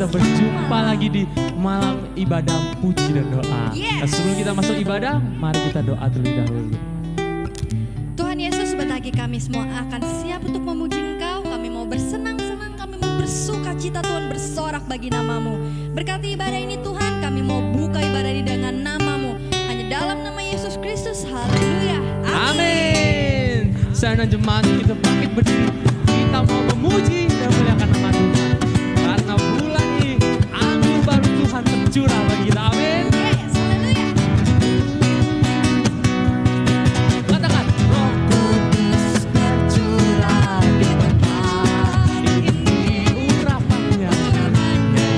berjumpa lagi di malam ibadah puji dan doa. Yes. Nah, sebelum kita masuk ibadah, mari kita doa terlebih dahulu. Tuhan Yesus, sebentar lagi kami semua akan siap untuk memuji Engkau. Kami mau bersenang-senang, kami mau bersuka cita Tuhan, bersorak bagi nama-Mu. Berkati ibadah ini Tuhan, kami mau buka ibadah ini dengan nama-Mu. Hanya dalam nama Yesus Kristus, haleluya. Amin. Sarana jemaat kita bangkit berdiri, kita mau memuji dan muliakan nama Tuhan. Karena bulan ini anugerah baru Tuhan tercurah bagi kita. Amin. Yes, haleluya. Katakan, Roh Kudus tercurah di tempat ini, urapannya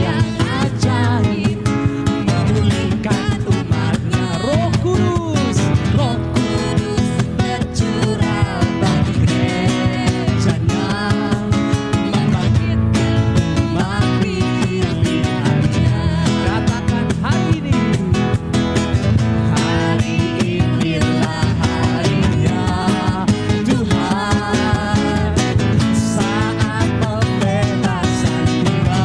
yang ajaib memulihkan umatnya. Roh Kudus tercurah bagi gerejanya, membangkitkan umat pilihannya. Katakan hari inilah harinya Tuhan, saat pembebasan tiba.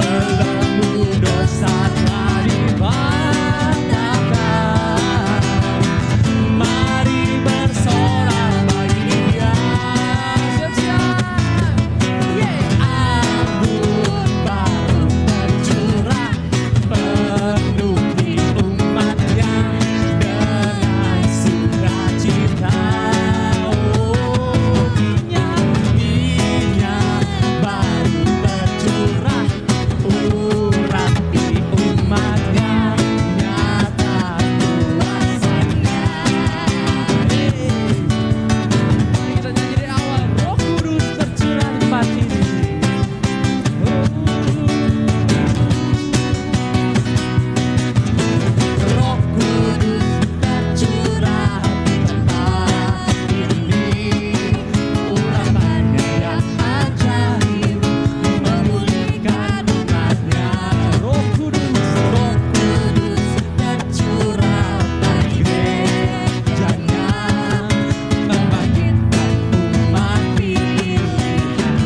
Belenggu dosa telah dipatahkan, mari bersorak bagi Dia. Siap-siap. Anggur baru tercurah, penuhi umatnya dengan sukacita. Minyak baru tercurah, urapi umatnya, nyata kuasanya. Kita nyanyi dari awal. Roh Kudus tercurah di tempat ini. Roh Kudus tercurah di tempat ini, urapannya yang ajaib memulihkan umatnya. Roh Kudus tercurah bagi gerejanya, membangkitkan umat pilihan.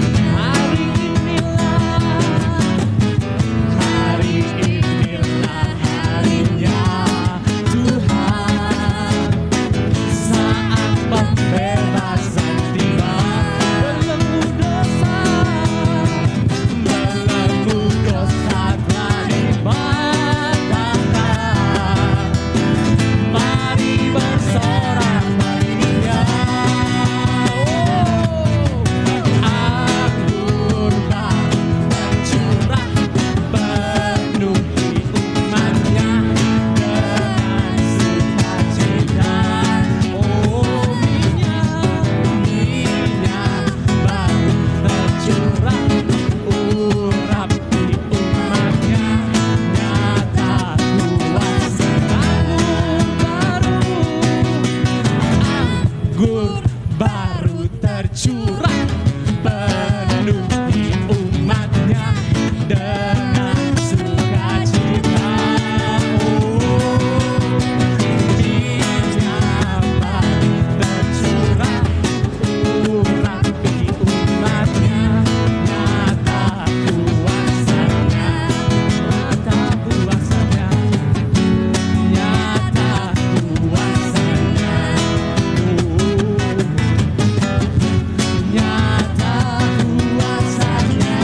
Hari inilah harinya Tuhan, saat pembebasan tiba. Belenggu dosa telah dipatahkan, mari bersorak bagi Dia. Anggur baru tercurah, penuhi umatnya dengan sukacita. Minyak baru tercurah, urapi umatnya, nyata kuasa. Anggur baru tercurah, penuhi umatnya dengan sukacita. Minyak baru tercurah, urapi umatnya, nyata kuasanya, nyata kuasanya, nyata kuasanya. Nyata kuasanya.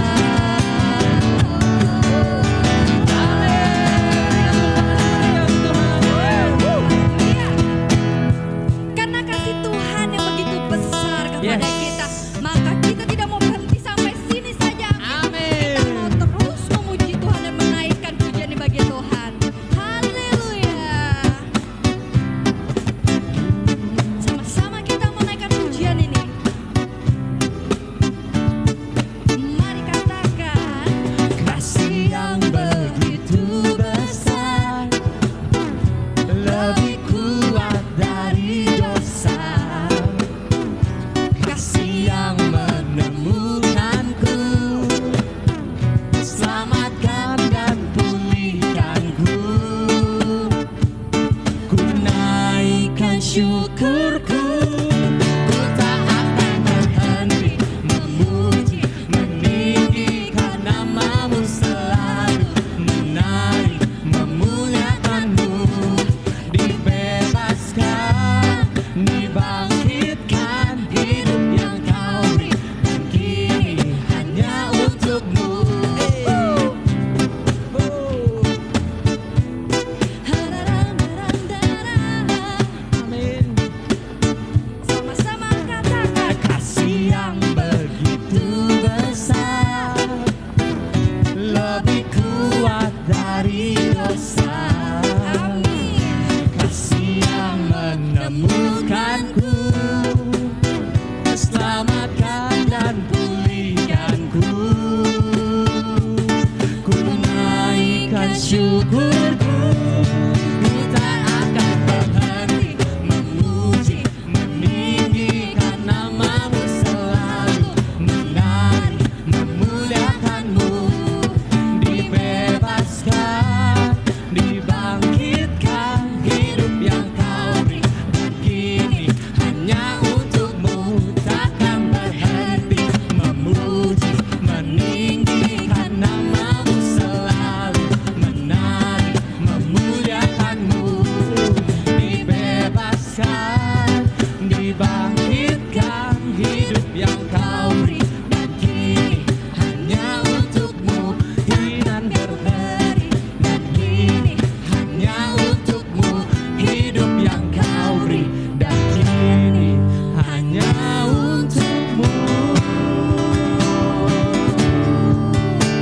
Karena kasih Tuhan yang begitu besar kepada Yes. kita, maka kita tidak mau berhenti sampai sini saja. Amin. Kita mau terus memuji Tuhan dan menaikkan pujian bagi Tuhan. Haleluya. Sama-sama kita menaikkan pujian ini. Mari katakan, Kasih yang begitu besar, lebih kuat dari dosa. Kasih yang menemukanku, selamatkan dan pulihkanku. Ku naikkan syukurku, ku tak akan berhenti memuji syukurku, ku tak akan berhenti memuji, meninggikan namamu selalu, menari, memuliakanmu, dibebaskan, dibangkitkan, hidup yang kau beri, dan kini hanya untukmu, takkan berhenti memuji, meninggikan namamu selalu, menari, memuliakanmu, dibebaskan, dibangkitkan, hidup yang kau beri, dan kini hanya untukmu, hinan berberi, dan kini hanya untukmu, hidup yang kau beri, dan kini hanya untukmu.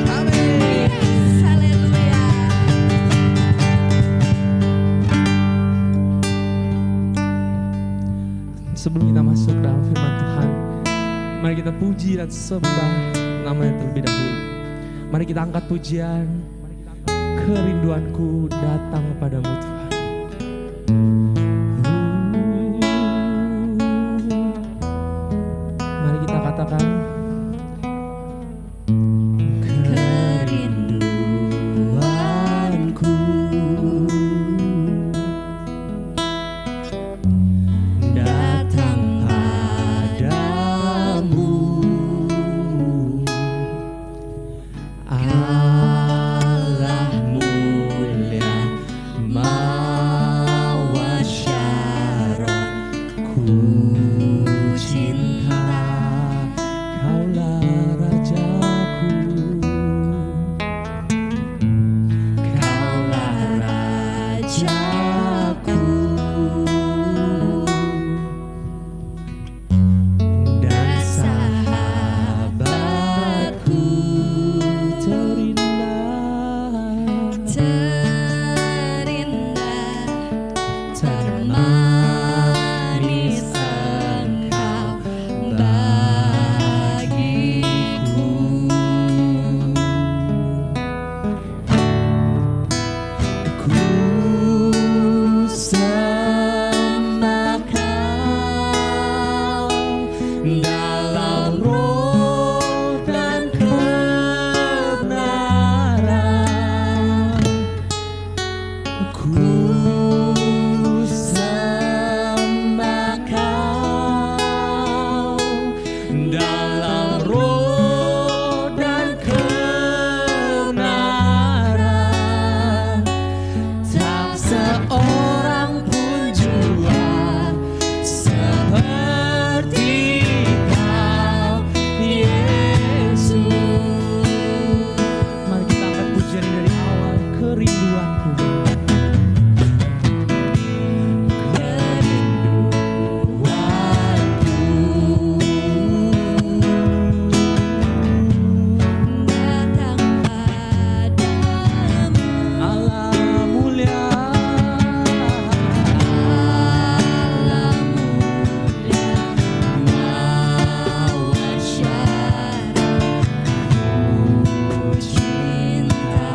Amin. Yes, haleluya. Sebelum kita masuk dalam firman Tuhan, mari kita puji dan sembah namanya terlebih dahulu. Mari kita angkat pujian, kerinduanku datang padamu Tuhan. Mari kita katakan, kerinduanku datang padamu, Allah mulia mawar Syaron, ku cinta kaulah rajaku, kaulah rajaku, dan sahabatku terindah, termanis engkau bagiku. Ku sembah Kau dalam roh dan kebenaran. Ku sembah Kau dalam roh dan kebenaran. Tak seorang pun jua seperti Kau, Yesus. Mari kita angkat pujian ini dari awal, kerinduanku. Datang padamu, Allah mulia, Allah mulia mawar Syaron, ku cinta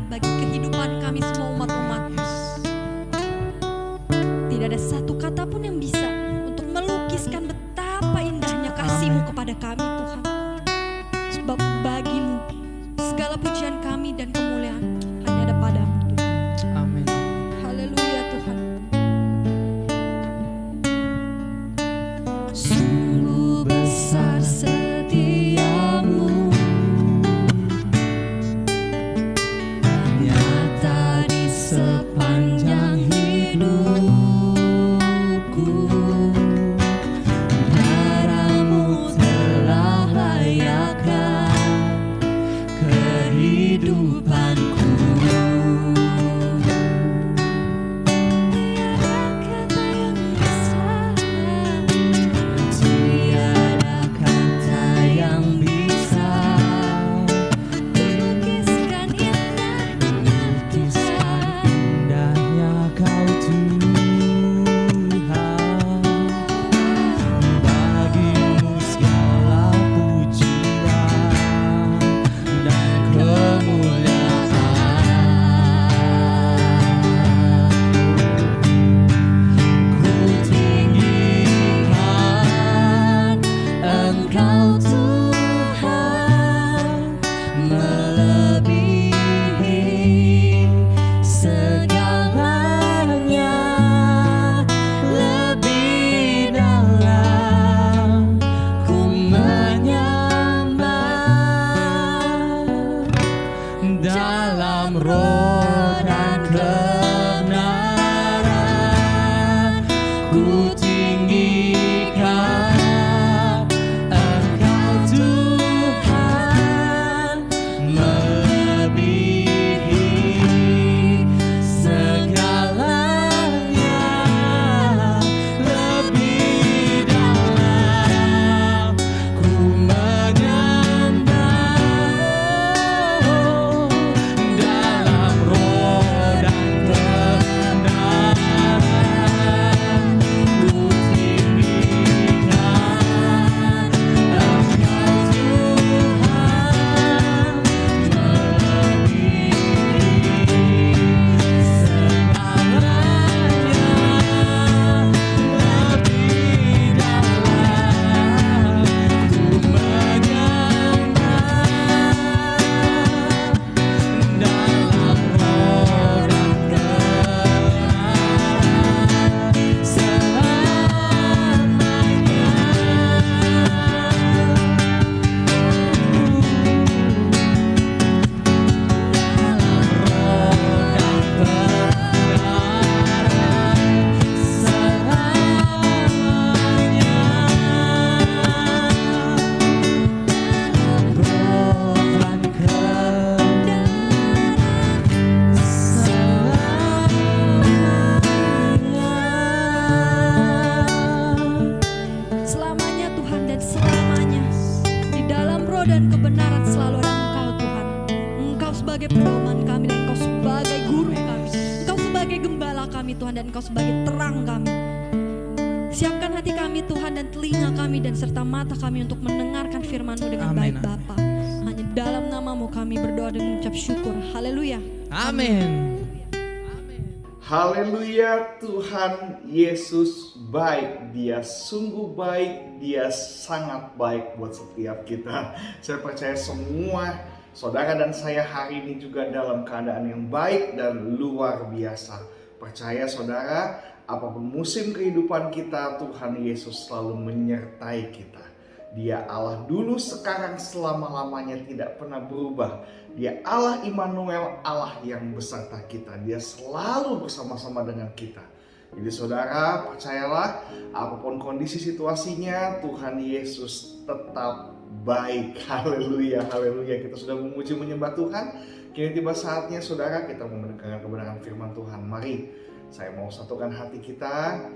bagi kehidupan kami semua umat-umat. Tidak ada satu kata pun yang bisa untuk melukiskan betapa indahnya kasih-Mu kepada kami Tuhan. Sebab bagi-Mu segala pujian kami dan kemuliaan hanya ada padamu Tuhan. Amin. Haleluya Tuhan. Sungguh besar setiamu, nyata di sepanjang hidupku. Darah-Mu telah layakkan kehidupanku. Tiada kata yang bisa melukiskan indahnya Tuhan. Indahnya Kau Tuhan, bagimu segala pujian dan kemuliaan. Ku tinggikan Engkau Tuhan, melebihi segalanya, lebih dalam ku menyembah dalam roh dan kebenaran. Ku tinggikan Engkau Tuhan, melebihi segalanya, lebih dalam ku menyembah dalam roh dan kebenaran. Ku tinggikan Engkau Tuhan, melebihi segalanya, lebih dalam ku menyembah dalam roh dan kebenaran Selamanya Tuhan dan selamanya di dalam roh dan kebenaran selalu ada Engkau Tuhan. Engkau sebagai pedoman kami dan Engkau sebagai guru kami. Engkau sebagai gembala kami Tuhan dan Engkau sebagai terang kami. Siapkan hati kami Tuhan dan telinga kami dan serta mata kami untuk mendengarkan firman-Mu dengan Amin. baik Bapa. Hanya dalam nama-Mu kami berdoa dan mengucap syukur. Haleluya. Amin. Haleluya, Tuhan Yesus baik, Dia sungguh baik, Dia sangat baik buat setiap kita. Saya percaya semua saudara dan saya hari ini juga dalam keadaan yang baik dan luar biasa. Percaya saudara, apapun musim kehidupan kita, Tuhan Yesus selalu menyertai kita. Dia Allah dulu, sekarang, selama-lamanya, tidak pernah berubah. Dia Allah Immanuel, Allah yang beserta kita. Dia selalu bersama-sama dengan kita. Jadi saudara, percayalah, apapun kondisi situasinya, Tuhan Yesus tetap baik. Haleluya, haleluya. Kita sudah memuji menyembah Tuhan. Kini tiba saatnya saudara kita mau mendengarkan kebenaran firman Tuhan. Mari, saya mau satukan hati kita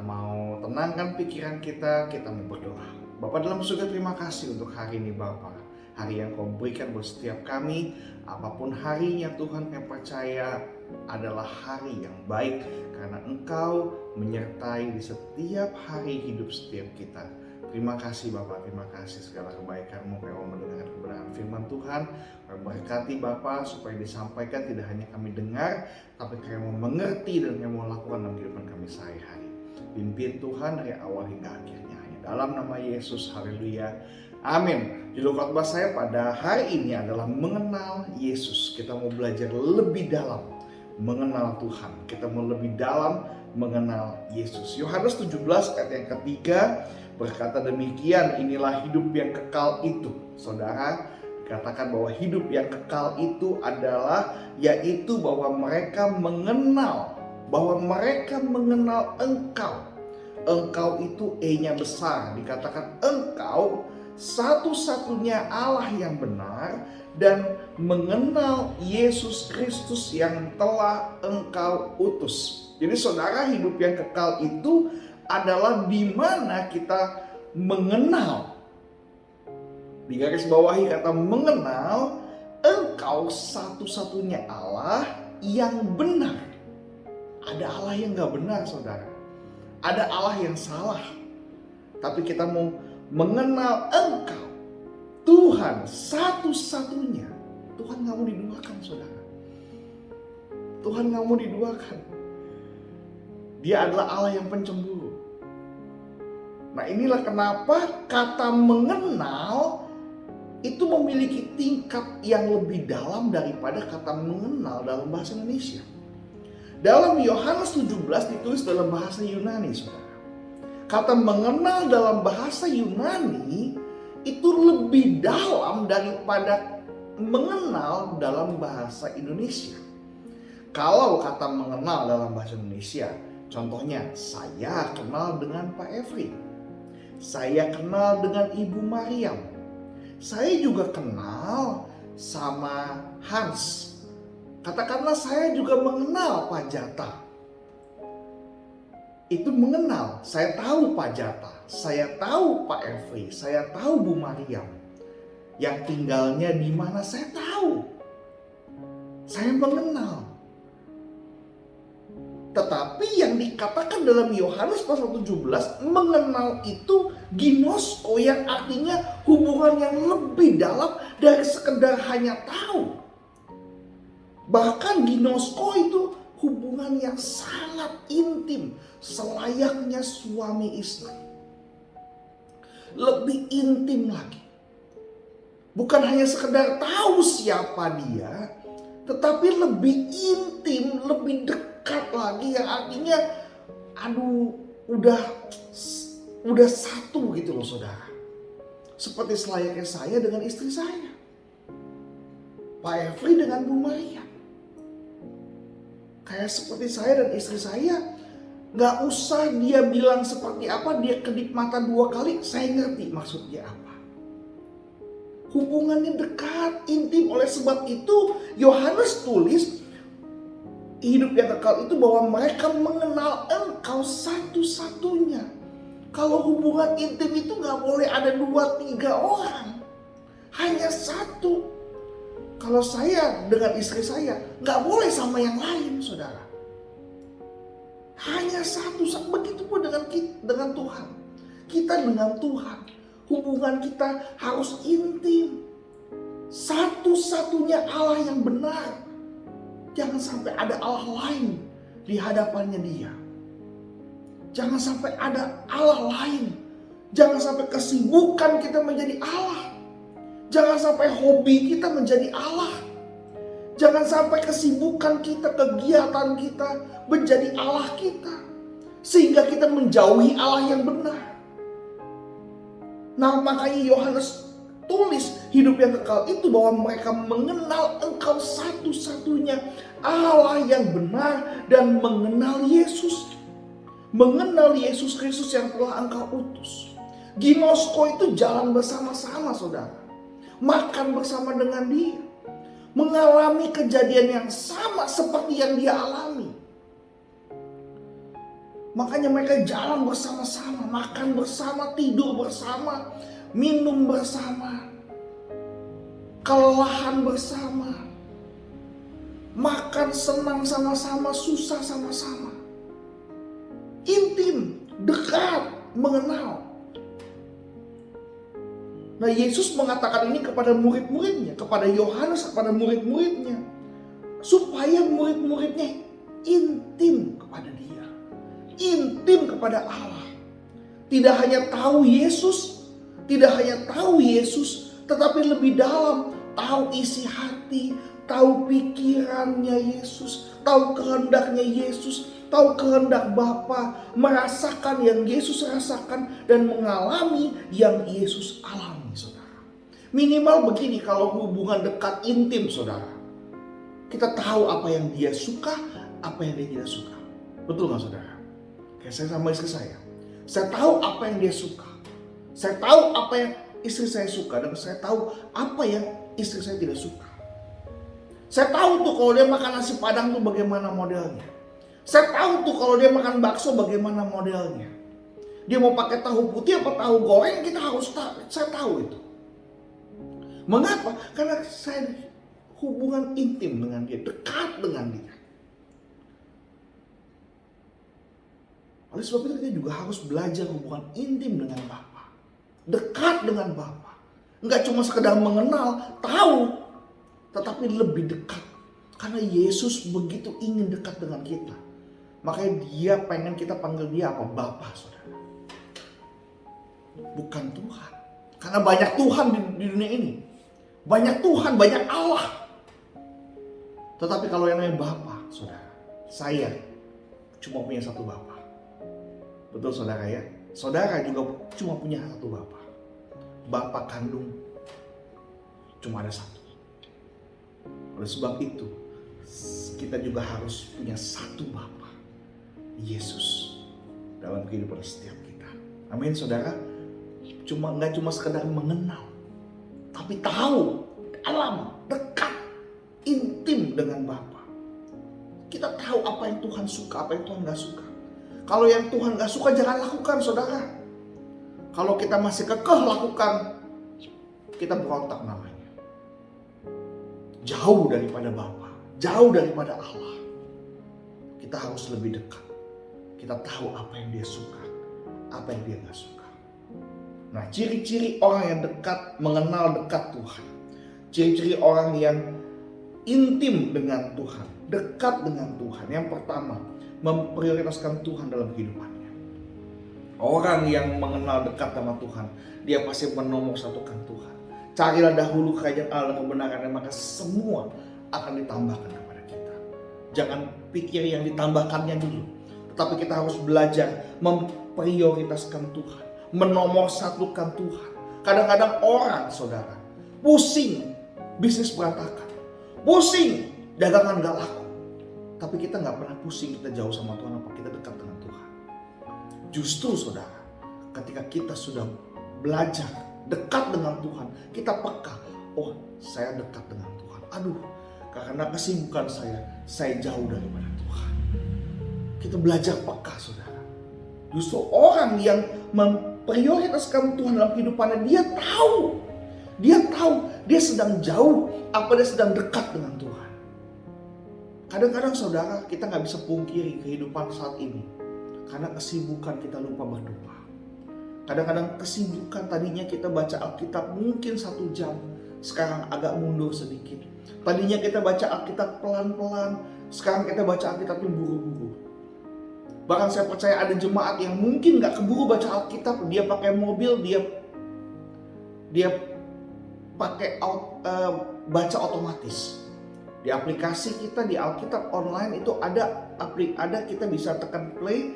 mau tenangkan pikiran kita mau berdoa. Bapa dalam surga, terima kasih untuk hari ini Bapa. Hari yang Kau berikan buat setiap kami. Apapun harinya Tuhan, kami percaya adalah hari yang baik karena Engkau menyertai di setiap hari hidup setiap kita. Terima kasih Bapak, terima kasih segala kebaikan-Mu kami mau mendengar kebenaran firman Tuhan. Kami berkati Bapak supaya disampaikan tidak hanya kami dengar, tapi kami mau mengerti dan kami mau lakukan dalam kehidupan kami sehari-hari. Pimpin Tuhan dari awal hingga akhirnya. Hanya dalam nama Yesus, haleluya, amin. Judul khotbah saya pada hari ini adalah mengenal Yesus. Kita mau belajar lebih dalam mengenal Tuhan. Kita mau lebih dalam mengenal Yesus. Yohanes 17 ayat yang ketiga berkata demikian, inilah hidup yang kekal itu. Saudara, dikatakan bahwa hidup yang kekal itu adalah yaitu bahwa mereka mengenal Engkau. Engkau itu E-nya besar. Dikatakan Engkau satu-satunya Allah yang benar dan mengenal Yesus Kristus yang telah Engkau utus. Jadi saudara, hidup yang kekal itu adalah di mana kita mengenal. Di garis bawahi kata mengenal Engkau satu-satunya Allah yang benar. Ada Allah yang gak benar saudara. Ada Allah yang salah. Tapi kita mau mengenal Engkau, Tuhan satu-satunya. Tuhan gak mau diduakan saudara. Tuhan gak mau diduakan. Dia adalah Allah yang pencemburu. Nah, inilah kenapa kata mengenal itu memiliki tingkat yang lebih dalam daripada kata mengenal dalam bahasa Indonesia. Dalam Yohanes 17 ditulis dalam bahasa Yunani, saudara. Kata mengenal dalam bahasa Yunani itu lebih dalam daripada mengenal dalam bahasa Indonesia. Kalau kata mengenal dalam bahasa Indonesia, contohnya, saya kenal dengan Pak Efri. Saya kenal dengan Ibu Mariam. Saya juga kenal sama Hans. Katakanlah saya juga mengenal Pak Jata. Itu mengenal. Saya tahu Pak Jata. Saya tahu Pak Efri. Saya tahu Bu Mariam. Yang tinggalnya di mana saya tahu. Saya mengenal. Tetapi yang dikatakan dalam Yohanes pasal 17, mengenal itu ginosko, yang artinya hubungan yang lebih dalam dari sekedar hanya tahu. Bahkan ginosko itu hubungan yang sangat intim, selayaknya suami istri. Lebih intim lagi. Bukan hanya sekedar tahu siapa dia, tetapi lebih intim, lebih dekat lagi, yang artinya udah satu gitu loh saudara. Seperti selayaknya saya dengan istri saya, Pak Efri dengan Bu Maria. Kayak seperti saya dan istri saya, gak usah dia bilang seperti apa, dia kedip mata 2 kali, saya ngerti maksudnya apa. Hubungannya dekat, intim. Oleh sebab itu Yohanes tulis hidup yang kekal itu bahwa mereka mengenal Engkau satu-satunya. Kalau hubungan intim itu gak boleh ada 2-3 orang, hanya satu. Kalau saya dengan istri saya gak boleh sama yang lain saudara. Hanya satu. Begitu pun dengan Tuhan. Kita dengan Tuhan, hubungan kita harus intim. Satu-satunya Allah yang benar. Jangan sampai ada Allah lain di hadapannya Dia. Jangan sampai ada Allah lain. Jangan sampai kesibukan kita menjadi Allah. Jangan sampai hobi kita menjadi Allah. Jangan sampai kesibukan kita, kegiatan kita menjadi Allah kita. Sehingga kita menjauhi Allah yang benar. Nah, makanya Yohanes tulis hidup yang kekal itu bahwa mereka mengenal Engkau satu-satunya Allah yang benar dan mengenal Yesus. Mengenal Yesus Kristus yang telah Engkau utus. Ginosko itu jalan bersama-sama saudara. Makan bersama dengan Dia. Mengalami kejadian yang sama seperti yang Dia alami. Makanya mereka jalan bersama-sama, makan bersama, tidur bersama, minum bersama, kelelahan bersama, makan senang sama-sama, susah sama-sama. Intim, dekat, mengenal. Nah, Yesus mengatakan ini kepada murid-muridnya, kepada Yohanes, kepada murid-muridnya, supaya murid-muridnya intim kepada Dia, intim kepada Allah. Tidak hanya tahu Yesus, tetapi lebih dalam, tahu isi hati, tahu pikirannya Yesus, tahu kehendaknya Yesus, tahu kehendak Bapa, merasakan yang Yesus rasakan dan mengalami yang Yesus alami, saudara. Minimal begini kalau hubungan dekat intim, saudara. Kita tahu apa yang Dia suka, apa yang Dia tidak suka. Betul gak, saudara? Kayak saya sama istri saya. Saya tahu apa yang dia suka. Saya tahu apa yang istri saya suka. Dan saya tahu apa yang istri saya tidak suka. Saya tahu tuh kalau dia makan nasi padang tuh bagaimana modelnya. Saya tahu tuh kalau dia makan bakso bagaimana modelnya. Dia mau pakai tahu putih apa tahu goreng, kita harus tahu. Saya tahu itu. Mengapa? Karena saya hubungan intim dengan dia, dekat dengan dia. Oleh sebab itu kita juga harus belajar hubungan intim dengan Bapa, dekat dengan Bapa. Enggak cuma sekedar mengenal, tahu, tetapi lebih dekat. Karena Yesus begitu ingin dekat dengan kita. Makanya Dia pengen kita panggil Dia apa? Bapa, saudara. Bukan Tuhan. Karena banyak Tuhan di dunia ini. Banyak Tuhan, banyak Allah. Tetapi kalau yang namanya Bapa, saudara, saya cuma punya satu Bapa. Betul saudara ya? Saudara juga cuma punya satu Bapa. Bapa kandung cuma ada satu. Oleh sebab itu, kita juga harus punya satu Bapa, Yesus, dalam kehidupan setiap kita. Amin saudara. Nggak cuma sekedar mengenal, tapi tahu, dalam, dekat, intim dengan Bapa. Kita tahu apa yang Tuhan suka, apa yang Tuhan nggak suka. Kalau yang Tuhan gak suka jangan lakukan, saudara. Kalau kita masih kekeh lakukan, kita berontak namanya. Jauh daripada Bapa, jauh daripada Allah. Kita harus lebih dekat. Kita tahu apa yang Dia suka, apa yang Dia gak suka. Nah, ciri-ciri orang yang dekat, mengenal dekat Tuhan. Ciri-ciri orang yang intim dengan Tuhan, dekat dengan Tuhan. Yang pertama, memprioritaskan Tuhan dalam kehidupannya. Orang yang mengenal dekat sama Tuhan, dia pasti menomorsatukan Tuhan. Carilah dahulu kerajaan Allah dan kebenarannya, maka semua akan ditambahkan kepada kita. Jangan pikir yang ditambahkannya dulu, tetapi kita harus belajar memprioritaskan Tuhan, menomorsatukan Tuhan. Kadang-kadang orang, saudara, pusing bisnis berantakan, pusing dagangan gak laku. Tapi kita gak pernah pusing kita jauh sama Tuhan apa kita dekat dengan Tuhan. Justru saudara, ketika kita sudah belajar dekat dengan Tuhan, kita peka, oh saya dekat dengan Tuhan. Aduh, karena kesibukan saya jauh daripada Tuhan. Kita belajar peka saudara. Justru orang yang memprioritaskan Tuhan dalam kehidupannya, dia tahu dia sedang jauh apa dia sedang dekat dengan Tuhan. Kadang-kadang saudara, kita gak bisa pungkiri kehidupan saat ini. Karena kesibukan kita lupa berdoa. Kadang-kadang kesibukan, tadinya kita baca Alkitab mungkin 1 jam, sekarang agak mundur sedikit. Tadinya kita baca Alkitab pelan-pelan, sekarang kita baca Alkitabnya buru-buru. Bahkan saya percaya ada jemaat yang mungkin gak keburu baca Alkitab, dia pakai mobil, dia pakai baca otomatis. Di aplikasi kita di Alkitab online itu ada kita bisa tekan play,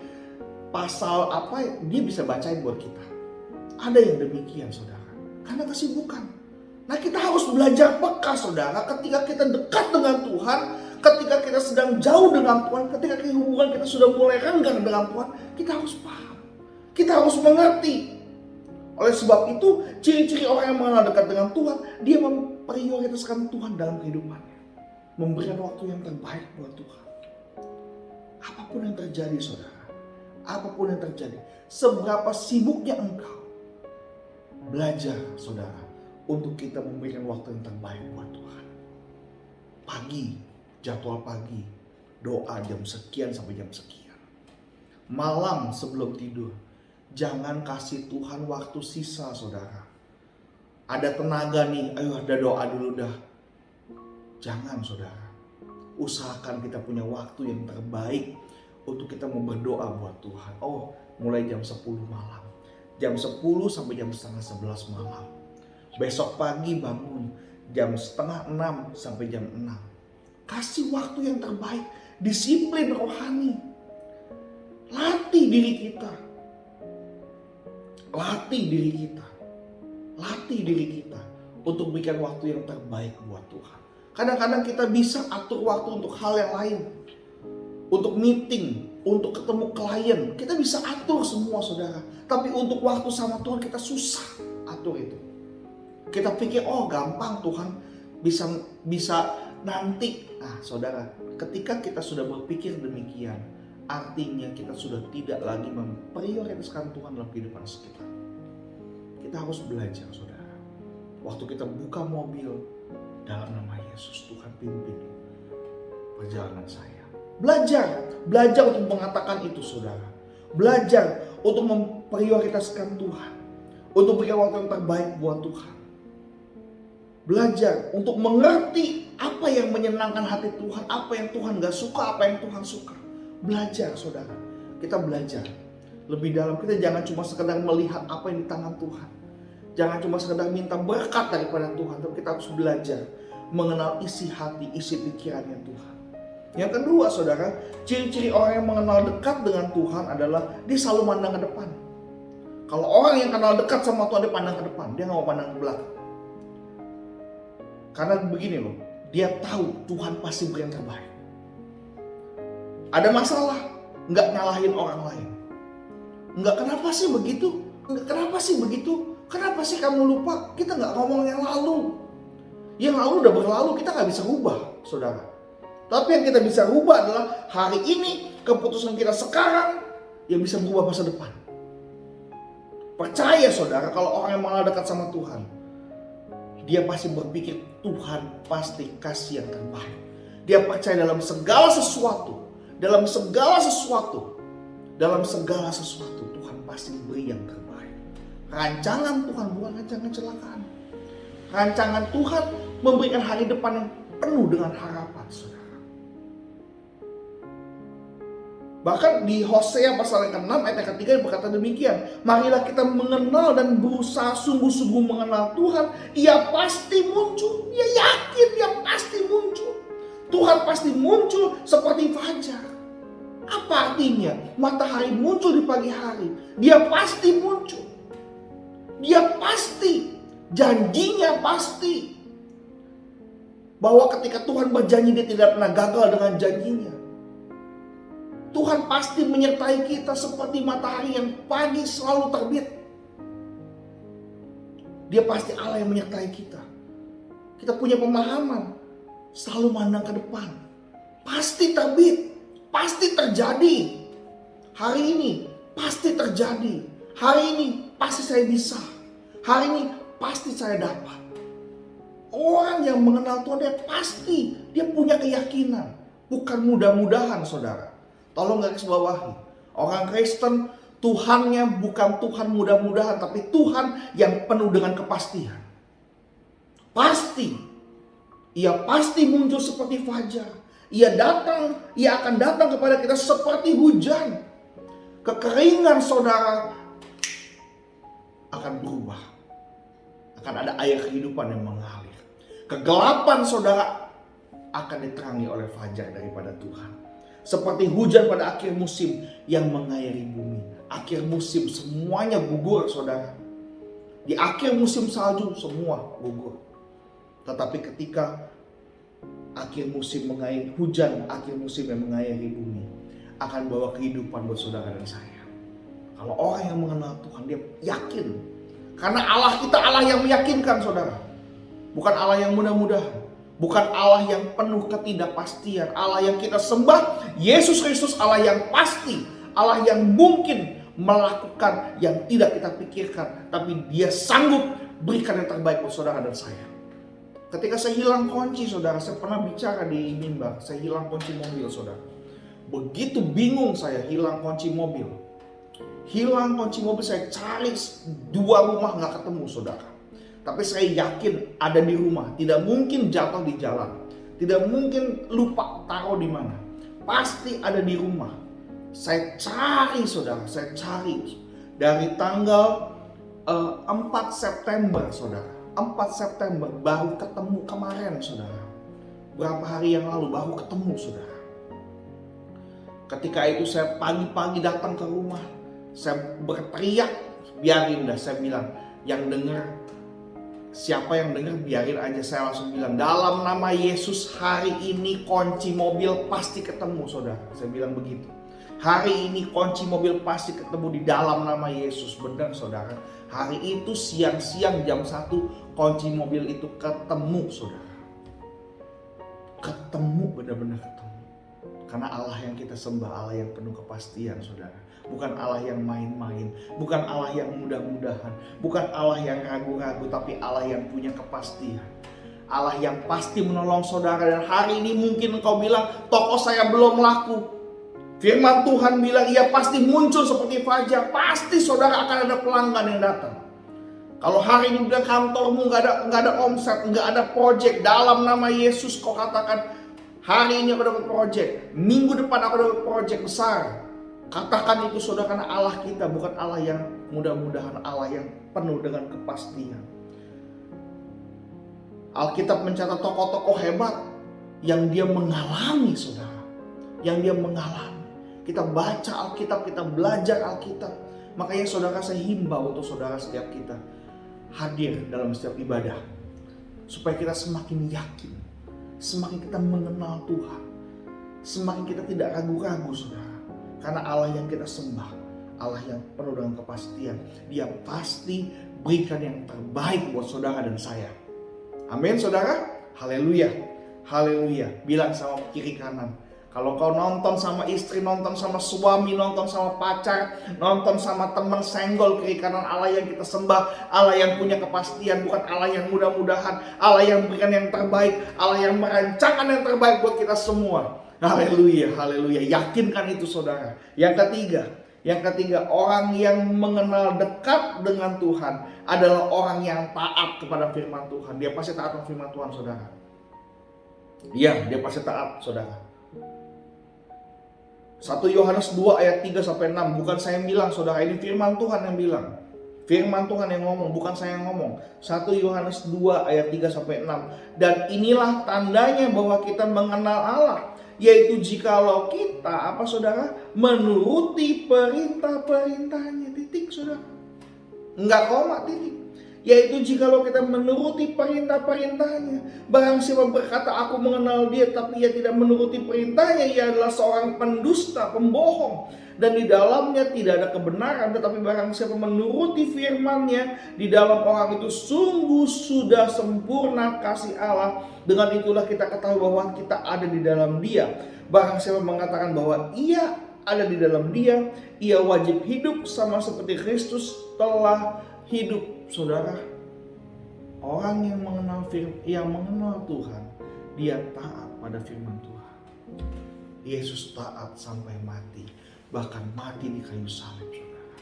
pasal apa dia bisa bacain buat kita. Ada yang demikian saudara, karena kesibukan. Nah, kita harus belajar peka saudara, ketika kita dekat dengan Tuhan, ketika kita sedang jauh dengan Tuhan, ketika hubungan kita sudah mulai renggang dengan Tuhan, kita harus paham, kita harus mengerti. Oleh sebab itu, ciri-ciri orang yang mengenal dekat dengan Tuhan, dia memprioritaskan Tuhan dalam kehidupannya, memberikan waktu yang terbaik buat Tuhan. Apapun yang terjadi saudara, apapun yang terjadi, seberapa sibuknya engkau, belajar saudara untuk kita memberikan waktu yang terbaik buat Tuhan. Pagi, jadwal pagi, doa jam sekian sampai jam sekian. Malam sebelum tidur, jangan kasih Tuhan waktu sisa saudara. Ada tenaga nih, ayo ada doa dulu dah. Jangan saudara. Usahakan kita punya waktu yang terbaik untuk kita mau berdoa buat Tuhan. Oh, mulai jam 10 malam. Jam 10 sampai jam setengah 11 malam. Besok pagi bangun jam setengah 6 sampai jam 6. Kasih waktu yang terbaik. Disiplin rohani. Latih diri kita. Latih diri kita. Latih diri kita untuk berikan waktu yang terbaik buat Tuhan. Kadang-kadang kita bisa atur waktu untuk hal yang lain. Untuk meeting, untuk ketemu klien, kita bisa atur semua saudara. Tapi untuk waktu sama Tuhan kita susah atur itu. Kita pikir, oh gampang Tuhan bisa nanti. Nah saudara, ketika kita sudah berpikir demikian, artinya kita sudah tidak lagi memprioritaskan Tuhan dalam kehidupan kita. Kita harus belajar saudara. Waktu kita buka mobil, dalam nama Yesus Tuhan pimpin perjalanan saya. Belajar untuk mengatakan itu saudara. Belajar untuk memprioritaskan Tuhan. Untuk berikan waktu yang terbaik buat Tuhan. Belajar untuk mengerti apa yang menyenangkan hati Tuhan. Apa yang Tuhan gak suka, apa yang Tuhan suka. Belajar saudara. Kita belajar lebih dalam. Kita jangan cuma sekedar melihat apa yang di tangan Tuhan. Jangan cuma sekedar minta berkat daripada Tuhan. Tapi kita harus belajar mengenal isi hati, isi pikirannya Tuhan. Yang kedua saudara, ciri-ciri orang yang mengenal dekat dengan Tuhan adalah dia selalu mandang ke depan. Kalau orang yang kenal dekat sama Tuhan, dia pandang ke depan, dia gak mau pandang ke belakang. Karena begini loh, dia tahu Tuhan pasti beri yang terbaik. Ada masalah, gak nyalahin orang lain. Enggak, kenapa sih begitu? Enggak, kenapa sih begitu? Kenapa sih kamu lupa? Kita gak ngomong yang lalu. Yang lalu udah berlalu, kita gak bisa rubah saudara. Tapi yang kita bisa rubah adalah hari ini, keputusan kita sekarang yang bisa berubah masa depan. Percaya saudara, kalau orang yang mengenal dekat sama Tuhan, dia pasti berpikir Tuhan pasti kasih yang terbaik. Dia percaya dalam segala sesuatu, dalam segala sesuatu Tuhan pasti beri yang terbaik. Rancangan Tuhan bukan rancangan kecelakaan. Rancangan Tuhan memberikan hari depan yang penuh dengan harapan saudara. Bahkan di Hosea pasal yang ke-6 ayat yang ketiga berkata demikian. Marilah kita mengenal dan berusaha sungguh-sungguh mengenal Tuhan. Ia pasti muncul. Ia yakin dia pasti muncul. Tuhan pasti muncul seperti fajar. Apa artinya? Matahari muncul di pagi hari. Dia pasti muncul. Dia pasti. Janjinya pasti. Bahwa ketika Tuhan berjanji dia tidak pernah gagal dengan janjinya. Tuhan pasti menyertai kita seperti matahari yang pagi selalu terbit. Dia pasti Allah yang menyertai kita. Kita punya pemahaman. Selalu mandang ke depan. Pasti terbit. Pasti terjadi. Hari ini pasti terjadi. Hari ini pasti saya bisa. Hari ini pasti saya dapat. Orang yang mengenal Tuhan dia pasti. Dia punya keyakinan. Bukan mudah-mudahan saudara. Tolong garis bawahi. Orang Kristen Tuhannya bukan Tuhan mudah-mudahan, tapi Tuhan yang penuh dengan kepastian. Pasti. Ia pasti muncul seperti fajar. Ia akan datang kepada kita seperti hujan. Kekeringan saudara akan berubah. Akan ada air kehidupan yang mengalir. Kegelapan saudara akan diterangi oleh fajar daripada Tuhan. Seperti hujan pada akhir musim yang mengairi bumi. Akhir musim semuanya gugur saudara. Di akhir musim salju semua gugur. Tetapi ketika akhir musim mengairi hujan, akhir musim yang mengairi bumi, akan bawa kehidupan buat saudara dan saya. Kalau orang yang mengenal Tuhan dia yakin. Karena Allah kita Allah yang meyakinkan saudara. Bukan Allah yang mudah-mudahan. Bukan Allah yang penuh ketidakpastian. Allah yang kita sembah, Yesus Kristus Allah yang pasti. Allah yang mungkin melakukan yang tidak kita pikirkan. Tapi dia sanggup berikan yang terbaik buat saudara dan saya. Ketika saya hilang kunci saudara, saya pernah bicara di mimbar. Saya hilang kunci mobil saudara. Begitu bingung saya hilang kunci mobil. Hilang kunci mobil, saya cari 2 rumah gak ketemu saudara. Tapi saya yakin ada di rumah, tidak mungkin jatuh di jalan, tidak mungkin lupa taruh di mana. Pasti ada di rumah. Saya cari saudara, saya cari dari tanggal 4 September saudara. 4 September baru ketemu kemarin saudara. Berapa hari yang lalu baru ketemu saudara. Ketika itu saya pagi-pagi datang ke rumah, saya berteriak, biarin dah, saya bilang, yang dengar, siapa yang dengar biarin aja. Saya langsung bilang, dalam nama Yesus hari ini kunci mobil pasti ketemu saudara. Saya bilang begitu. Hari ini kunci mobil pasti ketemu di dalam nama Yesus. Benar saudara. Hari itu siang-siang jam 1 kunci mobil itu ketemu saudara. Ketemu, benar-benar ketemu. Karena Allah yang kita sembah, Allah yang penuh kepastian saudara. Bukan Allah yang main-main, bukan Allah yang mudah-mudahan, bukan Allah yang ragu-ragu, tapi Allah yang punya kepastian. Allah yang pasti menolong saudara. Dan hari ini mungkin engkau bilang, toko saya belum laku. Firman Tuhan bilang, ia pasti muncul seperti fajar. Pasti saudara akan ada pelanggan yang datang. Kalau hari ini bilang kantormu nggak ada omset, nggak ada project, dalam nama Yesus kau katakan, hari ini aku dapat project, minggu depan aku dapat project besar. Katakan itu saudara, karena Allah kita bukan Allah yang mudah-mudahan, Allah yang penuh dengan kepastian. Alkitab mencatat tokoh-tokoh hebat yang dia mengalami saudara, yang dia mengalami. Kita baca Alkitab, kita belajar Alkitab. Makanya saudara, saya himbau untuk saudara setiap kita hadir dalam setiap ibadah, supaya kita semakin yakin, semakin kita mengenal Tuhan, semakin kita tidak ragu-ragu saudara. Karena Allah yang kita sembah, Allah yang penuh dengan kepastian. Dia pasti berikan yang terbaik buat saudara dan saya. Amin saudara. Haleluya. Haleluya. Bilang sama kiri kanan, kalau kau nonton sama istri, nonton sama suami, nonton sama pacar, nonton sama teman, senggol kiri kanan. Allah yang kita sembah, Allah yang punya kepastian, bukan Allah yang mudah-mudahan, Allah yang berikan yang terbaik, Allah yang merancangkan yang terbaik buat kita semua. Haleluya, haleluya. Yakinkan itu saudara. Yang ketiga, orang yang mengenal dekat dengan Tuhan adalah orang yang taat kepada firman Tuhan. Dia pasti taat dengan firman Tuhan saudara. Iya, dia pasti taat saudara. 1 Yohanes 2 ayat 3-6. Bukan saya yang bilang saudara, ini firman Tuhan yang bilang. Firman Tuhan yang ngomong, bukan saya yang ngomong. 1 Yohanes 2 ayat 3-6. Dan inilah tandanya bahwa kita mengenal Allah, yaitu jikalau kita apa saudara, menuruti perintah-perintahnya. Titik saudara. Enggak koma, titik. Yaitu jikalau kita menuruti perintah-perintahnya. Barang siapa berkata aku mengenal dia tapi ia tidak menuruti perintahnya, ia adalah seorang pendusta, pembohong, dan di dalamnya tidak ada kebenaran. Tetapi barang siapa menuruti firman-Nya, di dalam orang itu sungguh sudah sempurna kasih Allah. Dengan itulah kita ketahui bahwa kita ada di dalam Dia. Barang siapa mengatakan bahwa ia ada di dalam Dia, ia wajib hidup sama seperti Kristus telah hidup. Saudara, orang yang mengenal Tuhan, dia taat pada firman Tuhan. Yesus taat sampai mati, bahkan mati di kayu salib saudara.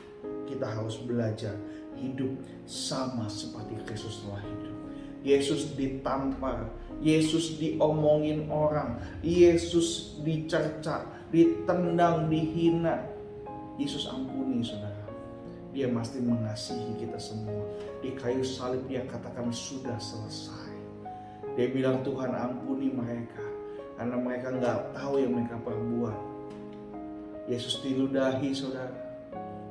Kita harus belajar hidup sama seperti Kristus telah hidup. Yesus ditampar, Yesus diomongin orang, Yesus dicerca, ditendang, dihina. Yesus ampuni saudara. Dia masih mengasihi kita semua. Di kayu salib dia katakan sudah selesai. Dia bilang Tuhan ampuni mereka, karena mereka nggak tahu yang mereka perbuat. Yesus diludahi saudara,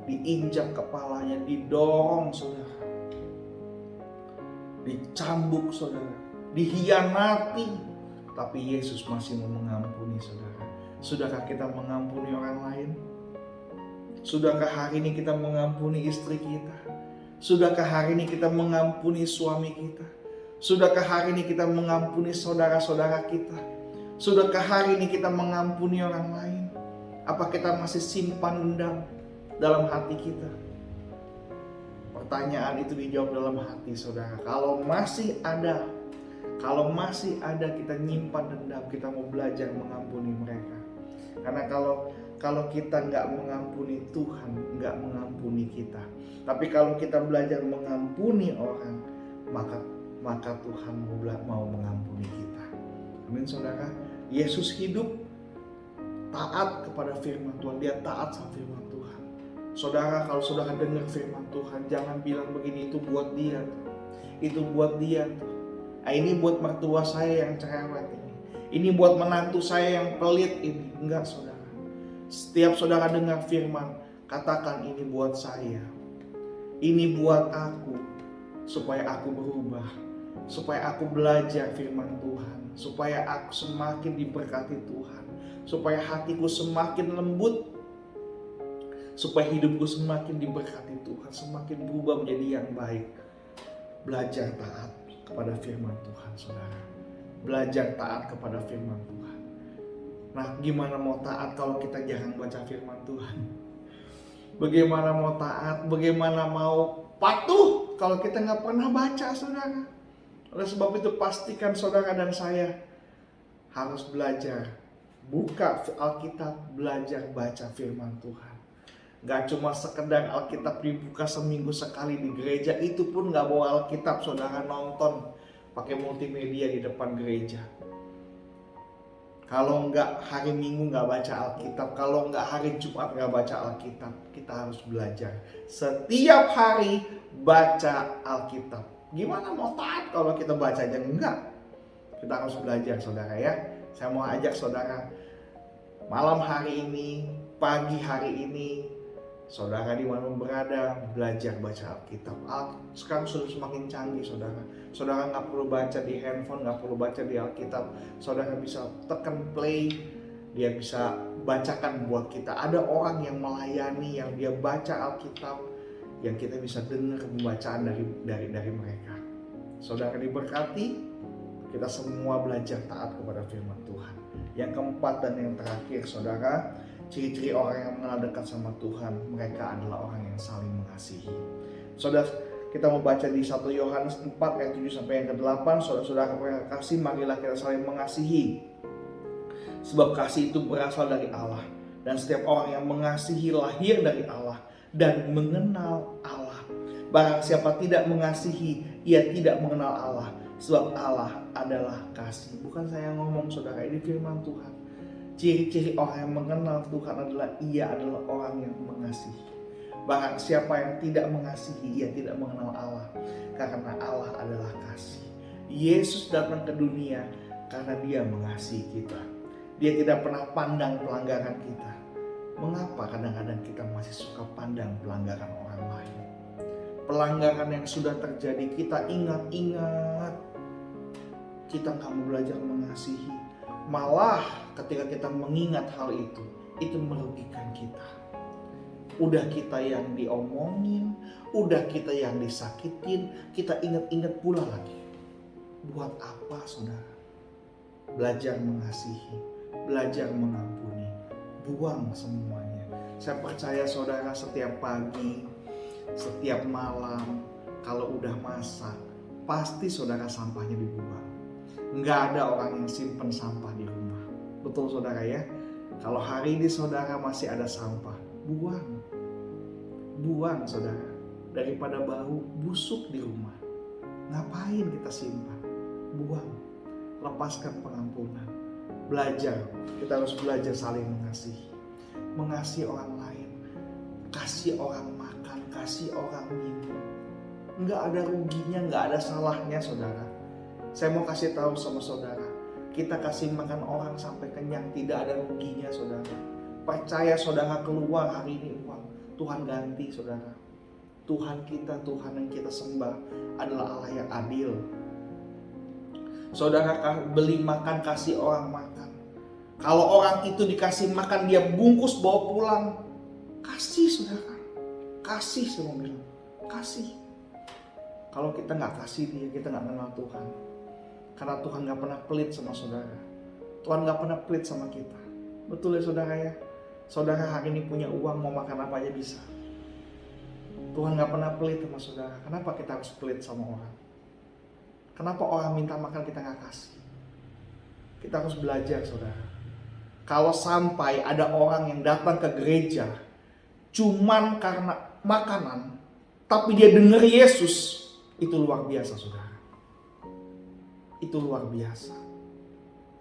diinjak kepalanya, didorong saudara, dicambuk saudara, dihianati. Tapi Yesus masih mau mengampuni saudara. Sudahkah kita mengampuni orang lain? Sudahkah hari ini kita mengampuni istri kita? Sudahkah hari ini kita mengampuni suami kita? Sudahkah hari ini kita mengampuni saudara-saudara kita? Sudahkah hari ini kita mengampuni orang lain? Apa kita masih simpan dendam dalam hati kita? Pertanyaan itu dijawab dalam hati saudara. Kalau masih ada kita nyimpan dendam, kita mau belajar mengampuni mereka. Karena kalau kita nggak mengampuni, Tuhan nggak mengampuni kita. Tapi kalau kita belajar mengampuni orang, maka Tuhan mau mengampuni kita. Amin saudara. Yesus hidup taat kepada firman Tuhan. Dia taat sama firman Tuhan. Saudara, kalau saudara dengar firman Tuhan, jangan bilang begini, itu buat dia, itu buat dia. Ini buat mertua saya yang cerewet ini. Ini buat menantu saya yang pelit ini. Enggak saudara. Setiap saudara dengar firman, katakan ini buat saya. Ini buat aku. Supaya aku berubah. Supaya aku belajar firman Tuhan. Supaya aku semakin diberkati Tuhan. Supaya hatiku semakin lembut. Supaya hidupku semakin diberkati Tuhan. Semakin berubah menjadi yang baik. Belajar taat kepada firman Tuhan saudara. Belajar taat kepada firman Tuhan. Nah, gimana mau taat kalau kita jarang baca firman Tuhan? Bagaimana mau taat? Bagaimana mau patuh kalau kita nggak pernah baca saudara? Oleh sebab itu pastikan saudara dan saya harus belajar. Buka Alkitab, belajar baca firman Tuhan. Gak cuma sekedar Alkitab dibuka seminggu sekali di gereja, itu pun gak bawa Alkitab, saudara nonton pakai multimedia di depan gereja. Kalau enggak hari Minggu gak baca Alkitab, kalau enggak hari Jumat gak baca Alkitab, kita harus belajar. Setiap hari baca Alkitab. Gimana mau taat kalau kita baca aja? Enggak. Kita harus belajar saudara ya. Saya mau ajak saudara malam hari ini, pagi hari ini, saudara di mana berada, belajar baca Alkitab. Sekarang sudah semakin canggih saudara. Saudara nggak perlu baca di handphone, nggak perlu baca di Alkitab. Saudara bisa tekan play, dia bisa bacakan buat kita. Ada orang yang melayani, yang dia baca Alkitab, yang kita bisa dengar pembacaan dari mereka. Saudara diberkati, kita semua belajar taat kepada firman Tuhan. Yang keempat dan yang terakhir saudara, ciri-ciri orang yang mengenal dekat sama Tuhan, mereka adalah orang yang saling mengasihi. Saudara, kita mau baca di 1 Yohanes 4 ayat 7 sampai yang ke-8. Saudara-saudara yang kasih, marilah kita saling mengasihi. Sebab kasih itu berasal dari Allah. Dan setiap orang yang mengasihi lahir dari Allah dan mengenal Allah. Barang siapa tidak mengasihi, ia tidak mengenal Allah. Sebab Allah adalah kasih. Bukan saya ngomong saudara, ini firman Tuhan. Ciri-ciri orang yang mengenal Tuhan adalah ia adalah orang yang mengasihi. Barang siapa yang tidak mengasihi, ia tidak mengenal Allah. Karena Allah adalah kasih. Yesus datang ke dunia karena dia mengasihi kita. Dia tidak pernah pandang pelanggaran kita. Mengapa kadang-kadang kita masih suka pandang pelanggaran orang lain? Pelanggaran yang sudah terjadi kita ingat-ingat. Kita nggak mau belajar mengasihi. Malah ketika kita mengingat hal itu merugikan kita. Udah kita yang diomongin, udah kita yang disakitin, kita ingat-ingat pula lagi. Buat apa saudara? Belajar mengasihi, belajar mengampuni, buang semuanya. Saya percaya saudara setiap pagi, setiap malam, kalau udah masak, pasti saudara sampahnya dibuang. Nggak ada orang yang simpen sampah di rumah. Betul saudara ya? Kalau hari ini saudara masih ada sampah, buang. Buang saudara. Daripada bau busuk di rumah. Ngapain kita simpan? Buang. Lepaskan pengampunan. Belajar. Kita harus belajar saling mengasihi. Mengasihi orang lain. Kasih orang makan, kasih orang minum. Nggak ada ruginya, nggak ada salahnya saudara. Saya mau kasih tahu sama saudara, kita kasih makan orang sampai kenyang, tidak ada ruginya saudara. Percaya saudara keluar hari ini uang, Tuhan ganti saudara. Tuhan kita, Tuhan yang kita sembah adalah Allah yang adil. Saudara beli makan, kasih orang makan. Kalau orang itu dikasih makan, dia bungkus bawa pulang, kasih saudara. Kasih saya mau bilang, kasih. Kalau kita nggak kasih dia, kita nggak kenal Tuhan. Karena Tuhan gak pernah pelit sama saudara. Tuhan gak pernah pelit sama kita. Betul ya saudara ya? Saudara hari ini punya uang, mau makan apa aja bisa. Tuhan gak pernah pelit sama saudara. Kenapa kita harus pelit sama orang? Kenapa orang minta makan kita gak kasih? Kita harus belajar saudara. Kalau sampai ada orang yang datang ke gereja cuman karena makanan, tapi dia dengar Yesus, Itu luar biasa, saudara. Itu luar biasa.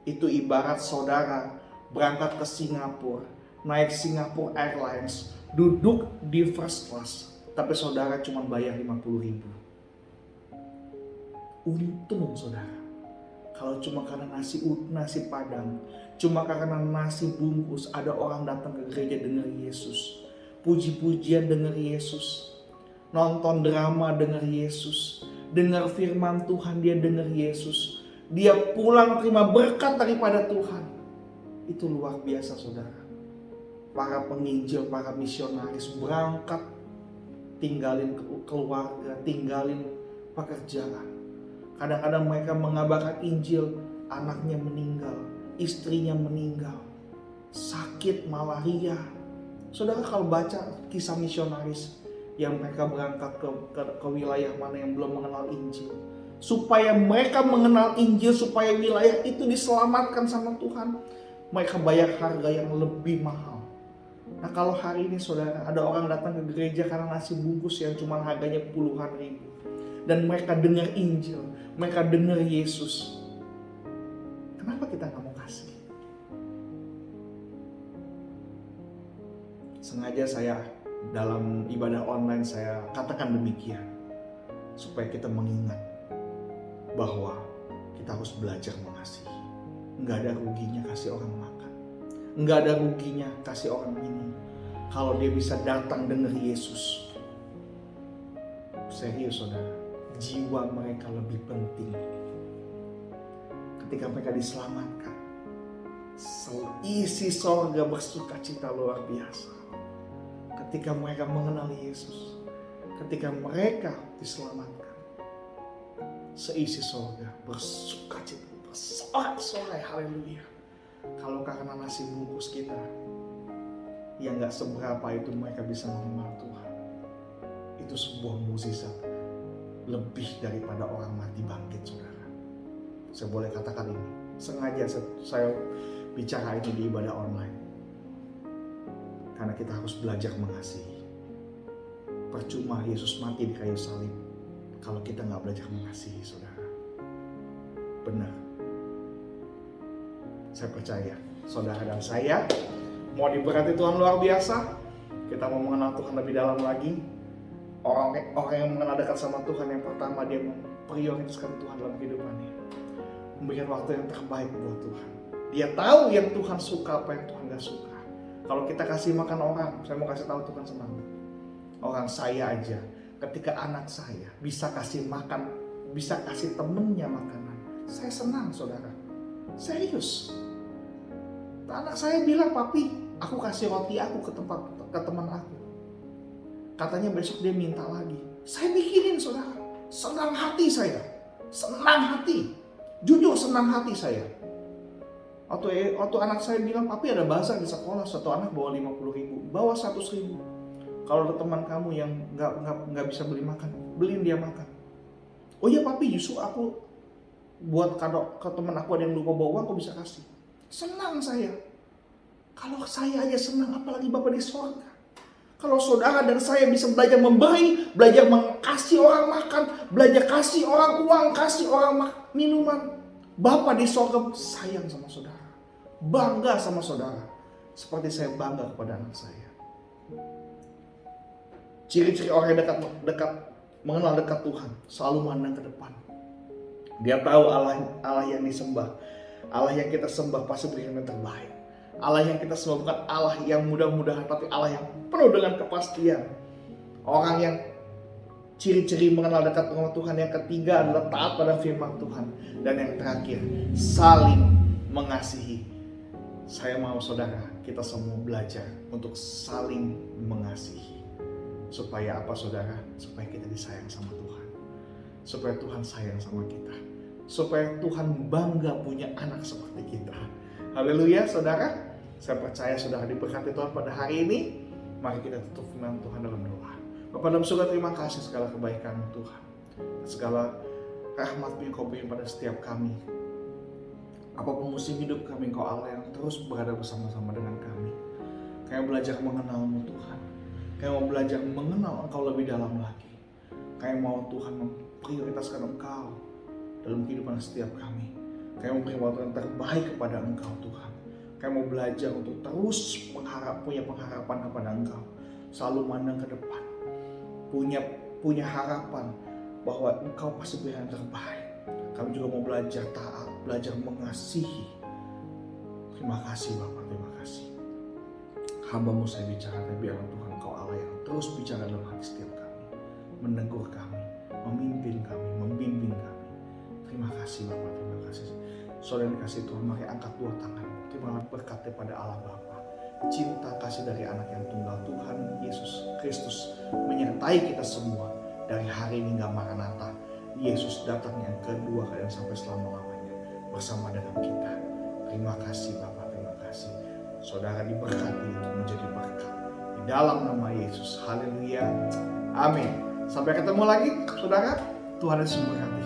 Itu ibarat saudara berangkat ke Singapura, naik Singapore Airlines, duduk di first class, tapi saudara cuma bayar 50.000. Untung saudara, kalau cuma karena nasi padang, cuma karena nasi bungkus, ada orang datang ke gereja dengar Yesus, puji-pujian dengar Yesus, nonton drama dengar Yesus, dengar firman Tuhan dia dengar Yesus, dia pulang terima berkat daripada Tuhan. Itu luar biasa saudara. Para penginjil, para misionaris berangkat, tinggalin keluarga, tinggalin pekerjaan. Kadang-kadang mereka mengabarkan Injil, anaknya meninggal, istrinya meninggal, sakit malaria. Saudara kalau baca kisah misionaris yang mereka berangkat ke wilayah mana yang belum mengenal Injil, supaya mereka mengenal Injil, supaya wilayah itu diselamatkan sama Tuhan, mereka bayar harga yang lebih mahal. Nah kalau hari ini saudara ada orang datang ke gereja karena nasi bungkus yang cuma harganya puluhan ribu, dan mereka dengar Injil, mereka dengar Yesus, kenapa kita gak mau kasih? Sengaja saya dalam ibadah online saya katakan demikian, supaya kita mengingat bahwa kita harus belajar mengasihi. Nggak ada ruginya kasih orang makan, nggak ada ruginya kasih orang minum, kalau dia bisa datang dengar Yesus. Serius saudara, jiwa mereka lebih penting. Ketika mereka diselamatkan, isi sorga bersuka cita luar biasa. Ketika mereka mengenal Yesus, ketika mereka diselamatkan, seisi sorga bersuka cita, bersorak-sorai, haleluya. Kalau karena nasi bungkus kita yang gak seberapa itu mereka bisa mengenal Tuhan, itu sebuah mukjizat lebih daripada orang mati bangkit saudara. Saya boleh katakan ini, sengaja saya bicara ini di ibadah online, karena kita harus belajar mengasihi. Percuma Yesus mati di kayu salib kalau kita gak belajar mengasihi saudara. Benar, saya percaya saudara dan saya mau diberkati Tuhan luar biasa. Kita mau mengenal Tuhan lebih dalam lagi. Orang yang mengenal dekat sama Tuhan, yang pertama dia memprioritaskan Tuhan dalam kehidupannya, memberikan waktu yang terbaik buat Tuhan. Dia tahu yang Tuhan suka, apa yang Tuhan gak suka. Kalau kita kasih makan orang, saya mau kasih tahu Tuhan senang. Orang saya aja, ketika anak saya bisa kasih makan, bisa kasih temennya makanan, saya senang saudara. Serius. Anak saya bilang, papi, aku kasih roti aku ke teman aku. Katanya besok dia minta lagi. Saya bikinin saudara. Senang hati saya. Senang hati. Jujur senang hati saya. Waktu anak saya bilang, papi ada bazar di sekolah, satu anak bawa 50.000, bawa 100.000. Kalau ada teman kamu yang nggak bisa beli makan, beliin dia makan. Oh iya papi, justru aku buat kado ke teman aku ada yang lupa bawa uang, aku bisa kasih. Senang saya. Kalau saya aja senang, apalagi Bapa di sorga. Kalau saudara dan saya bisa belajar memberi, belajar mengasihi orang makan, belajar kasih orang uang, kasih orang minuman, Bapa di sorga sayang sama saudara, bangga sama saudara, seperti saya bangga kepada anak saya. Ciri-ciri orang yang dekat mengenal dekat Tuhan, selalu memandang ke depan. Dia tahu Allah yang disembah, Allah yang kita sembah pasti berikan yang terbaik. Allah yang kita sembah bukan Allah yang mudah-mudahan, tapi Allah yang penuh dengan kepastian. Orang yang ciri-ciri mengenal dekat dengan Tuhan yang ketiga adalah taat pada firman Tuhan. Dan yang terakhir, saling mengasihi. Saya mau saudara, kita semua belajar untuk saling mengasihi. Supaya apa saudara? Supaya kita disayang sama Tuhan. Supaya Tuhan sayang sama kita. Supaya Tuhan bangga punya anak seperti kita. Haleluya saudara. Saya percaya saudara diberkati Tuhan pada hari ini. Mari kita tutup firman Tuhan dalam doa. Bapa dalam surga, terima kasih segala kebaikan Tuhan. Segala rahmat-Mu yang Kau berikan pada setiap kami. Apapun musim hidup kami, Engkau Allah yang terus berada bersama-sama dengan kami. Kami belajar mengenal-Mu Tuhan. Kami mau belajar mengenal Engkau lebih dalam lagi. Kami mau Tuhan memprioritaskan Engkau dalam kehidupan setiap kami. Kami memberi waktu yang terbaik kepada Engkau Tuhan. Kami mau belajar untuk terus punya pengharapan kepada Engkau. Selalu mandang ke depan. Punya harapan bahwa Engkau pasti beri yang terbaik. Kami juga mau belajar taat, belajar mengasihi. Terima kasih Bapak, terima kasih. Hamba-Mu saya bicara, tapi biarlah Tuhan Engkau Allah yang terus bicara dalam hati setiap kami. Menegur kami, memimpin kami, membimbing kami. Terima kasih Bapak, terima kasih. Saudara dikasih Tuhan, mari angkat dua tangan. Terima berkat daripada Allah Bapa. Cinta kasih dari anak yang tunggal Tuhan Yesus Kristus menyertai kita semua dari hari ini hingga Maranatha. Yesus datang yang kedua kali dan sampai selama-lamanya bersama dengan kita. Terima kasih Bapak, terima kasih. Saudara diberkati untuk menjadi berkat. Di dalam nama Yesus. Haleluya. Amin. Sampai ketemu lagi saudara. Tuhan Yesus memberkati.